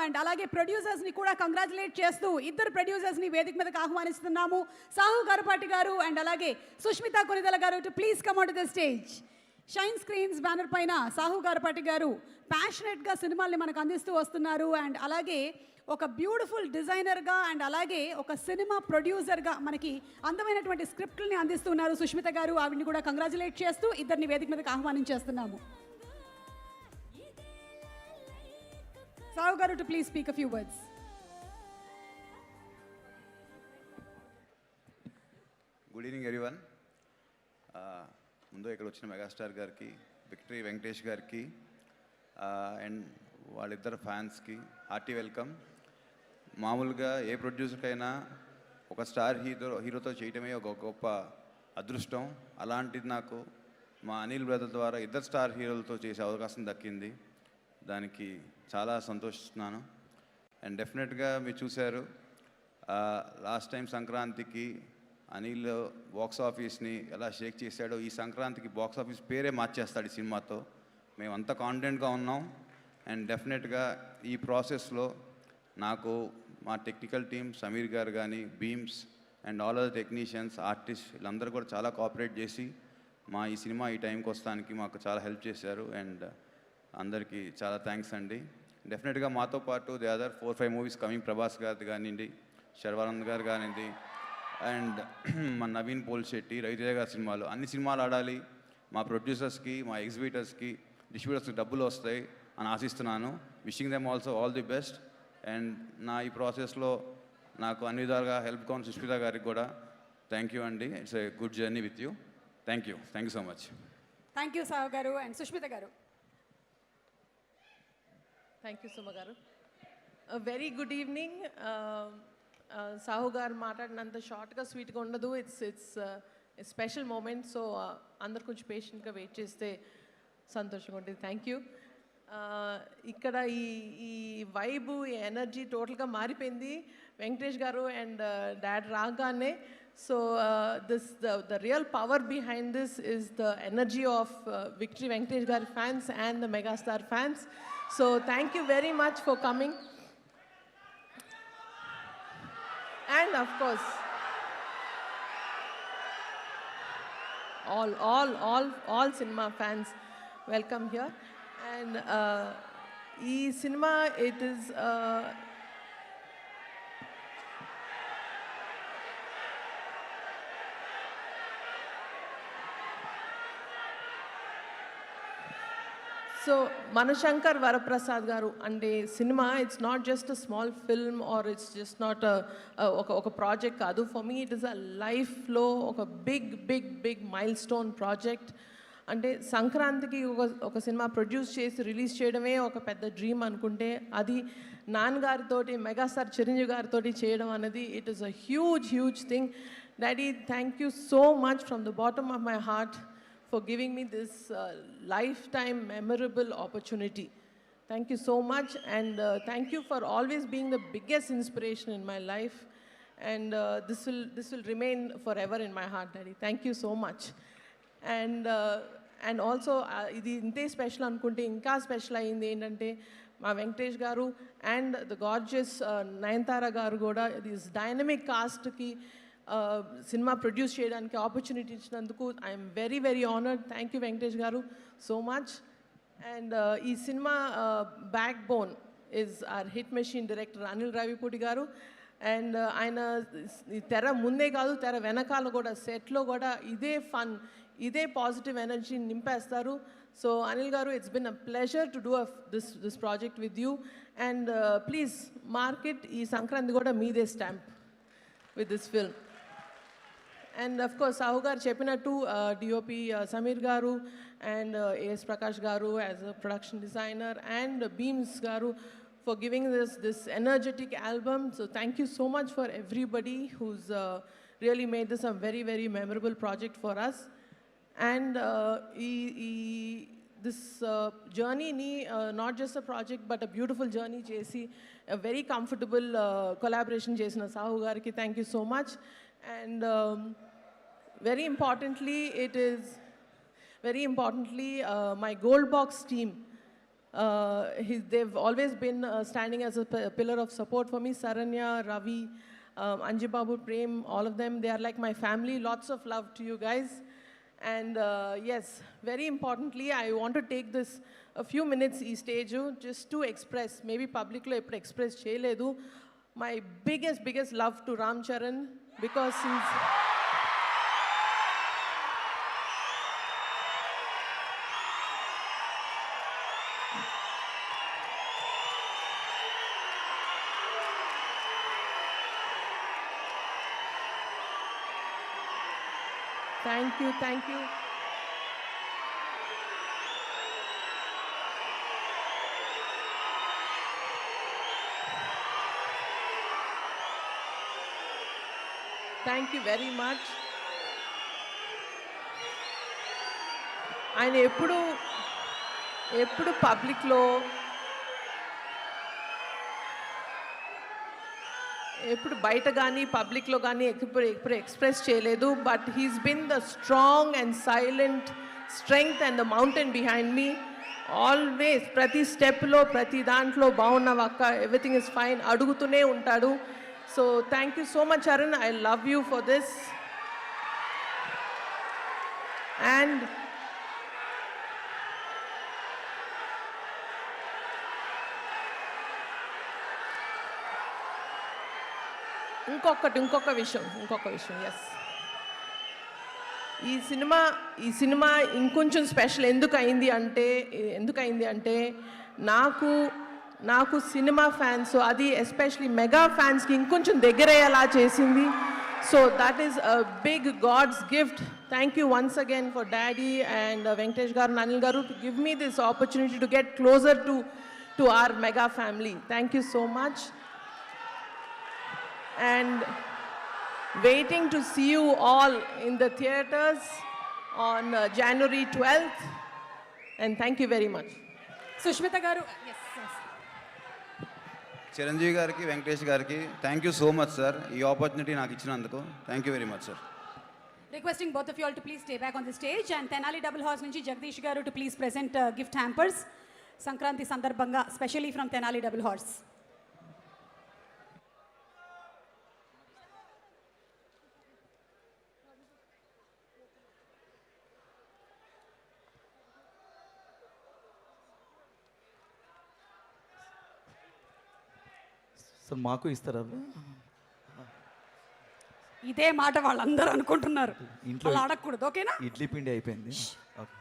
And అలాగే ప్రొడ్యూసర్స్ని కూడా congratulate చేస్తూ ఇద్దరు ప్రొడ్యూసర్స్ని వేదిక మీదకి ఆహ్వానిస్తున్నాము. సాహు గరపాటి గారు అండ్ అలాగే సుష్మిత కొనిదల గారు to please come on to the stage. Shine screens banner పైన సాహు గరపాటి గారు ప్యాషనెట్గా సినిమాల్ని మనకు అందిస్తూ వస్తున్నారు. అండ్ అలాగే ఒక బ్యూటిఫుల్ డిజైనర్గా అండ్ అలాగే ఒక సినిమా ప్రొడ్యూసర్గా మనకి అందమైనటువంటి స్క్రిప్ట్ని అందిస్తున్నారు సుష్మిత గారు. ఆవిడ్ని కూడా కంగ్రాచులేట్ చేస్తూ ఇద్దరిని వేదిక మీదకి ఆహ్వానించేస్తున్నాము. సాహు గారు to please speak a few words. Good evening everyone. ముందు ఇక్కడ వచ్చిన మెగాస్టార్ గారికి, విక్టరీ వెంకటేష్ గారికి అండ్ వాళ్ళిద్దరు ఫ్యాన్స్కి హార్టీ వెల్కమ్. మామూలుగా ఏ ప్రొడ్యూసర్కైనా ఒక స్టార్ హీరోతో చేయటమే ఒక గొప్ప అదృష్టం. అలాంటిది నాకు మా అనిల్ బ్రదర్ ద్వారా ఇద్దరు స్టార్ హీరోలతో చేసే అవకాశం దక్కింది. దానికి చాలా సంతోషిస్తున్నాను. అండ్ డెఫినెట్గా మీరు చూశారు లాస్ట్ టైం సంక్రాంతికి అనిల్ బాక్స్ ఆఫీస్ని ఎలా షేక్ చేశాడో ఈ సంక్రాంతికి బాక్స్ ఆఫీస్ పేరే మార్చేస్తాడు ఈ సినిమాతో. మేమంతా కాన్ఫిడెంట్గా ఉన్నాం. అండ్ డెఫినెట్గా ఈ ప్రాసెస్లో నాకు మా టెక్నికల్ టీమ్ సమీర్ గారు కానీ, Bheems and all other technicians, artist వీళ్ళందరూ కూడా చాలా కోఆపరేట్ చేసి మా ఈ సినిమా ఈ టైంకి వస్తానికి మాకు చాలా హెల్ప్ చేశారు. అండ్ అందరికీ చాలా థ్యాంక్స్ అండి. డెఫినెట్గా మాతో పాటు the other 4-5 movies coming, Prabhas గారిది కానివ్వండి, శర్వానంద్ గారు కానివ్వండి, అండ్ మన నవీన్ పోల్శెట్టి, రవితేజ గారి సినిమాలు, అన్ని సినిమాలు ఆడాలి. మా ప్రొడ్యూసర్స్కి, మా ఎగ్జిబిటర్స్కి, డిస్ట్రిబ్యూటర్స్కి డబ్బులు వస్తాయి అని ఆశిస్తున్నాను. Wishing them also all the best. And నా ఈ ప్రాసెస్లో నాకు అన్ని విధాలుగా హెల్ప్ కావాలి సుష్మిత గారికి కూడా థ్యాంక్ యూ అండి. It's a good journey with you. Thank you so much. Thank you Sahu గారు. అండ్ సుష్మిత గారు. థ్యాంక్ యూ సుమ గారు. Very good evening. సాహు గారు మాట్లాడినంత షార్ట్గా స్వీట్గా ఉండదు. It's special moment. సో అందరు కొంచెం పేషెంట్గా వెయిట్ చేస్తే సంతోషంగా ఉంటుంది. Thank you. ఇక్కడ ఈ వైబు, ఈ ఎనర్జీ టోటల్గా మారిపోయింది వెంకటేష్ గారు అండ్ డాడ్ రాగానే. So the real power behind this is the energy of Victory Venkatesh Garu fans and the Megastar fans. So thank you very much for coming. And of course, all cinema fans welcome here. And cinema, it is so Manashankar Varaprasad garu ante cinema, it's not just a small film or it's just not a project kadu. For me it is a life flow, oka big milestone project. అంటే సంక్రాంతికి ఒక cinema produce చేసి release చేయడమే ఒక పెద్ద dream అనుకుంటే, అది నాన్నగారితోటి, megastar Chiranjeevi గారితో చేయడం అనేది it is a huge thing. Daddy, thank you so much from the bottom of my heart for giving me this lifetime memorable opportunity. Thank you so much. And thank you for always being the biggest inspiration in my life. And this will remain forever in my heart, Daddy. Thank you so much. And also ఇది ఇంతే special అనుకుంటే ఇంకా special అయింది ఏంటంటే, మా వెంకటేష్ గారు and the gorgeous Nayanthara garu కూడా this dynamic కాస్ట్కి సినిమా ప్రొడ్యూస్ చేయడానికి ఆపర్చునిటీ ఇచ్చినందుకు I'm very honoured. Thank you Venkatesh garu so much. And ఈ cinema backbone is our hit machine director Anil Ravipudi garu. And ఆయన తెర ముందే కాదు, తెర వెనకాల కూడా, సెట్లో కూడా ఇదే ఫన్, ఇదే పాజిటివ్ ఎనర్జీ నింపేస్తారు. సో అనిల్ గారు, it's been a pleasure to do this project with you. And please market ఈ సంక్రాంతి కూడా మీదే stamp with this film. And of course, Sahu garu cheppinattu DOP Samir garu and AS Prakash garu as a production designer, and Beams garu for giving this energetic album. So thank you so much for everybody who's really made this a very memorable project for us. And this journey ni not just a project but a beautiful journey chesi, a very comfortable collaboration chesina Sahu gariki thank you so much. And very importantly, my Gold Box team, they've always been standing as a pillar of support for me. Saranya, Ravi, Anji Babu, Prem, all of them, they are like my family. Lots of love to you guys. And yes, very importantly, I want to take this a few minutes ఈ stage just to express, maybe publicly ఎప్పుడు express చేయలేదు, my biggest love to Ram Charan, because he's thank you. Thank you very much. ఆయన ఎప్పుడు పబ్లిక్లో ఎప్పుడు బయట కానీ పబ్లిక్లో కానీ ఎప్పుడు ఎక్స్ప్రెస్ చేయలేదు, but he's been the strong and silent strength and the mountain behind me always. ప్రతి స్టెప్లో ప్రతి దాంట్లో బాగున్నావు అక్క, ఎవ్రీథింగ్ ఇస్ ఫైన్ అడుగుతూనే ఉంటాడు. So thank you so much Arun, I love you for this. And ఇంకొక విషయం ఎస్, ఈ సినిమా ఇంకొంచెం స్పెషల్ ఎందుకు అయింది అంటే నాకు సినిమా ఫ్యాన్స్, అది ఎస్పెషలీ మెగా ఫ్యాన్స్కి ఇంకొంచెం దగ్గరయ్యేలా చేసింది. So that is a big god's gift. Thank you once again for daddy and Venkatesh garu, Anil garu, to give me this opportunity to get closer to our mega family. Thank you so much. And waiting to see you all in the theaters on January 12th. And thank you very much. Sushmita గారు, చిరంజీవి గారికి, వెంకటేష్ గారికి thank you so much sir, ఈ opportunity నాకు ఇచ్చినందుకు thank you very much sir. Requesting both of you all to please stay back on the stage, and Tenali Double Horse నుంచి జగదీష్ గారు to please present gift hampers Sankranti సందర్భంగా specially from Tenali Double Horse. Sir మాకు ఇస్తారా? ఇదే మాట వాళ్ళందరూ అనుకుంటున్నారు, ఇంట్లో అలా అడగకూడదు, ఓకేనా? ఇడ్లీ పిండి అయిపోయింది. ఓకే.